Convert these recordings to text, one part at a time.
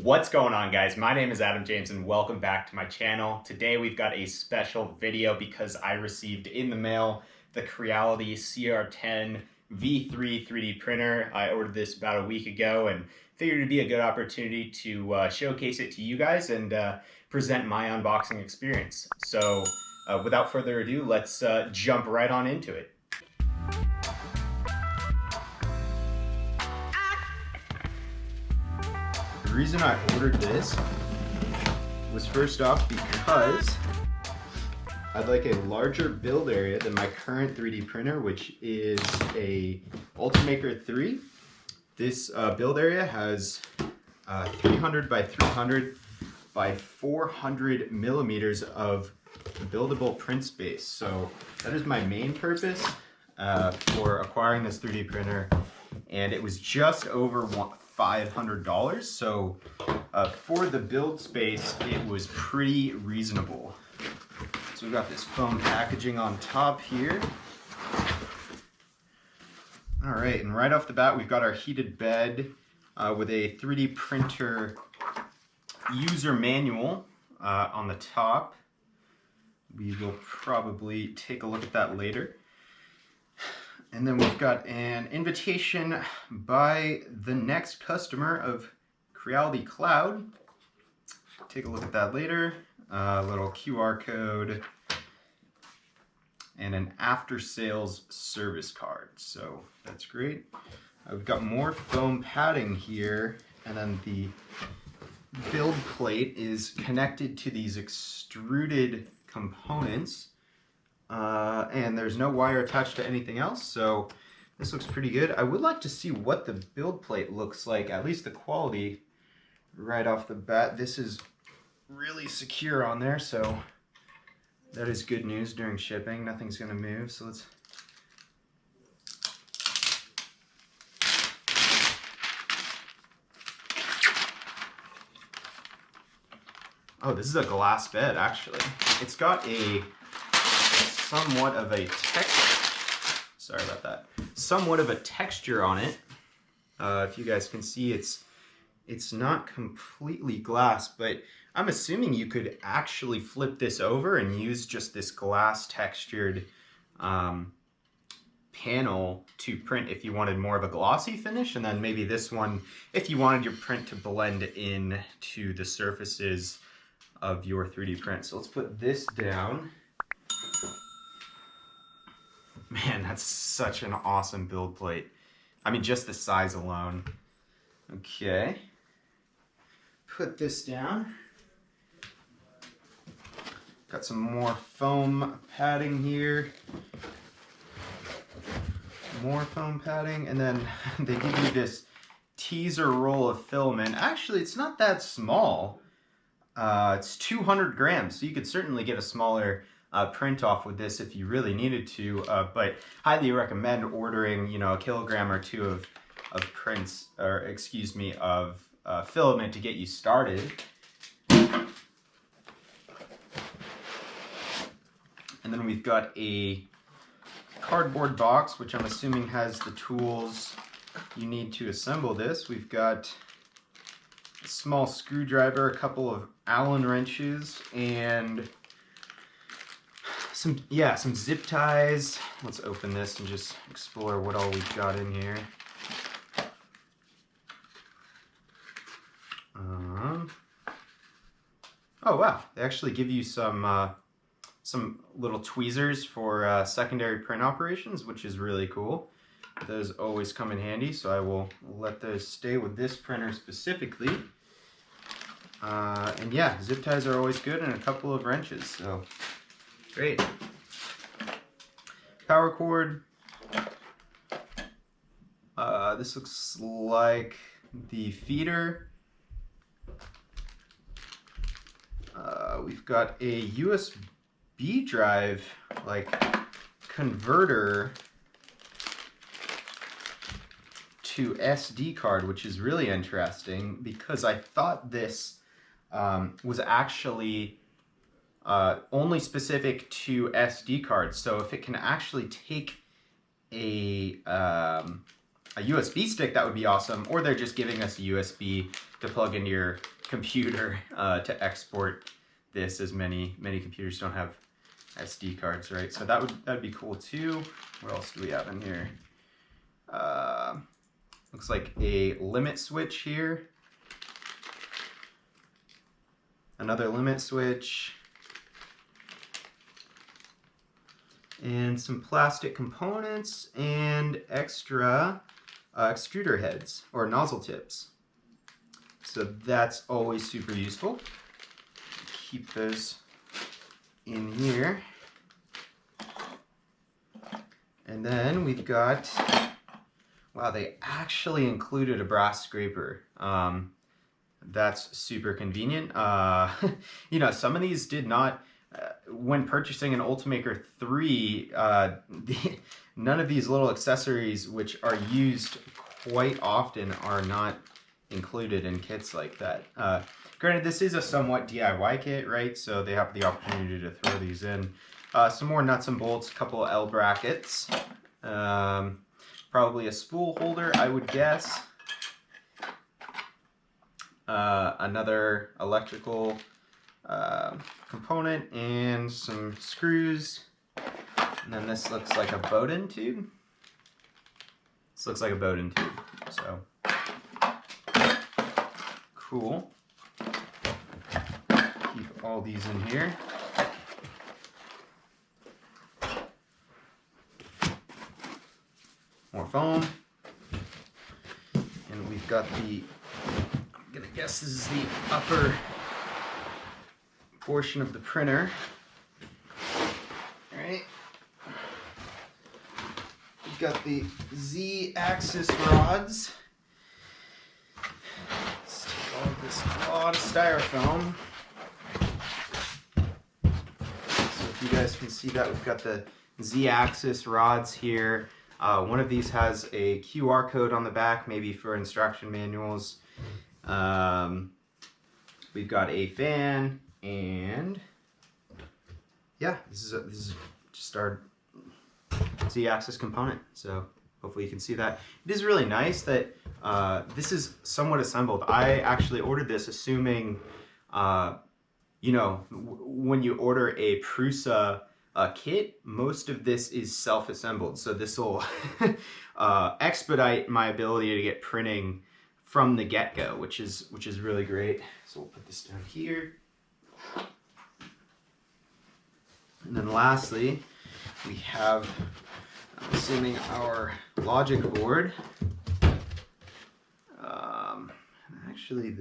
What's going on, guys? My name is Adam James and welcome back to my channel. Today we've got a special video because I received in the mail the Creality CR-10 V3 3D printer. I ordered this about a week ago and figured it'd be a good opportunity to showcase it to you guys and present my unboxing experience. So without further ado, let's jump right on into it. The reason I ordered this was first off because I'd like a larger build area than my current 3D printer, which is a Ultimaker 3. This build area has 300 by 300 by 400 millimeters of buildable print space. So that is my main purpose for acquiring this 3D printer, and it was just over $500. So for the build space, it was pretty reasonable. So we've got this foam packaging on top here. All right, and right off the bat, we've got our heated bed with a 3D printer user manual on the top. We will probably take a look at that later. And then we've got an invitation by the next customer of Creality Cloud. Take a look at that later. A little QR code and an after sales service card. So that's great. We've got more foam padding here, and then the build plate is connected to these extruded components. And there's no wire attached to anything else, so this looks pretty good. I would like to see what the build plate looks like, at least the quality right off the bat. This is really secure on there, so that is good news during shipping. Nothing's gonna move, so let's... Oh, this is a glass bed, actually. It's got a somewhat of a texture on it. If you guys can see, it's not completely glass, but I'm assuming you could actually flip this over and use just this glass textured panel to print if you wanted more of a glossy finish, and then maybe this one if you wanted your print to blend in to the surfaces of your 3D print. So let's put this down. Man, that's such an awesome build plate. I mean, just the size alone. Okay. Put this down. Got some more foam padding here. More foam padding, and then they give you this teaser roll of filament. Actually, it's not that small. It's 200 grams, so you could certainly get a smaller print off with this if you really needed to, but highly recommend ordering, you know, a kilogram or two of prints, or excuse me, of filament to get you started. And then we've got a cardboard box, which I'm assuming has the tools you need to assemble this. We've got a small screwdriver, a couple of Allen wrenches, and some zip ties. Let's open this and just explore what all we've got in here. Oh wow, they actually give you some little tweezers for secondary print operations, which is really cool. Those always come in handy, so I will let those stay with this printer specifically. And yeah, zip ties are always good, and a couple of wrenches, so great. Power cord. This looks like the feeder. We've got a USB drive, like, converter to SD card, which is really interesting because I thought this was actually only specific to SD cards. So if it can actually take a a USB stick, that would be awesome. Or they're just giving us a USB to plug into your computer to export this, as many computers don't have SD cards, right? So that'd be cool too. What else do we have in here? Looks like a limit switch here. Another limit switch. And some plastic components and extra extruder heads or nozzle tips. So that's always super useful. Keep those in here. And then we've got, wow, they actually included a brass scraper. That's super convenient. You know, some of these did not, when purchasing an Ultimaker 3, none of these little accessories, which are used quite often, are not included in kits like that. Granted, this is a somewhat DIY kit, right? So they have the opportunity to throw these in. Some more nuts and bolts, a couple of L brackets, probably a spool holder, I would guess. Another electrical component and some screws. And then this looks like a Bowden tube. This looks like a Bowden tube, so cool. Keep all these in here. More foam. And we've got the, I'm gonna guess this is the upper portion of the printer. All right. We've got the ZAxis rods. Let's take all of this, a lot of styrofoam. So if you guys can see that, we've got the ZAxis rods here. One of these has a QR code on the back, maybe for instruction manuals. We've got a fan, and yeah, this is just our ZAxis component. So hopefully you can see that. It is really nice that this is somewhat assembled. I actually ordered this assuming, you know, when you order a Prusa kit, most of this is self-assembled. So this will expedite my ability to get printing from the get-go, which is really great. So we'll put this down here. And then lastly, we have, I'm assuming, our logic board. Actually,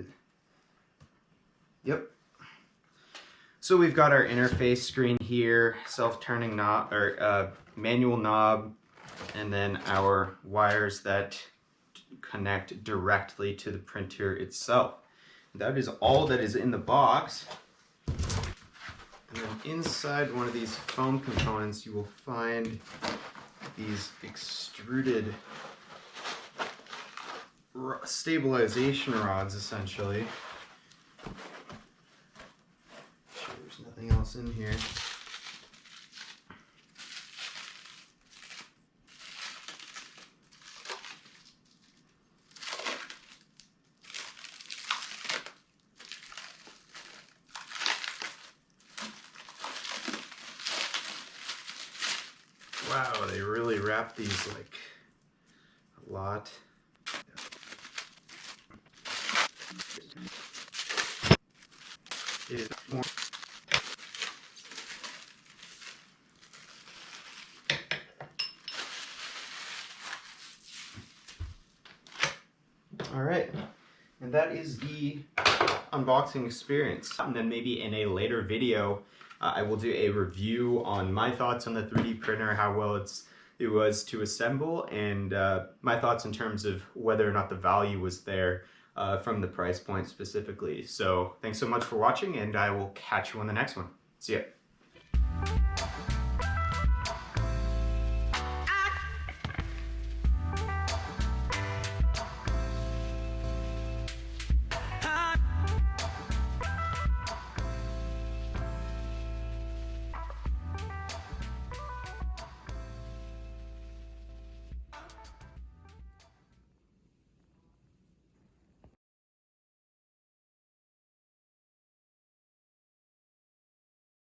yep. So we've got our interface screen here, self-turning knob, or manual knob, and then our wires that connect directly to the printer itself. That is all that is in the box. And then inside one of these foam components, you will find these extruded stabilization rods, essentially. There's nothing else in here. Wow, they really wrap these like a lot. It is more. All right, and that is the unboxing experience. And then maybe in a later video, I will do a review on my thoughts on the 3D printer, how well it was to assemble, and my thoughts in terms of whether or not the value was there from the price point specifically. So thanks so much for watching, and I will catch you on the next one. See ya.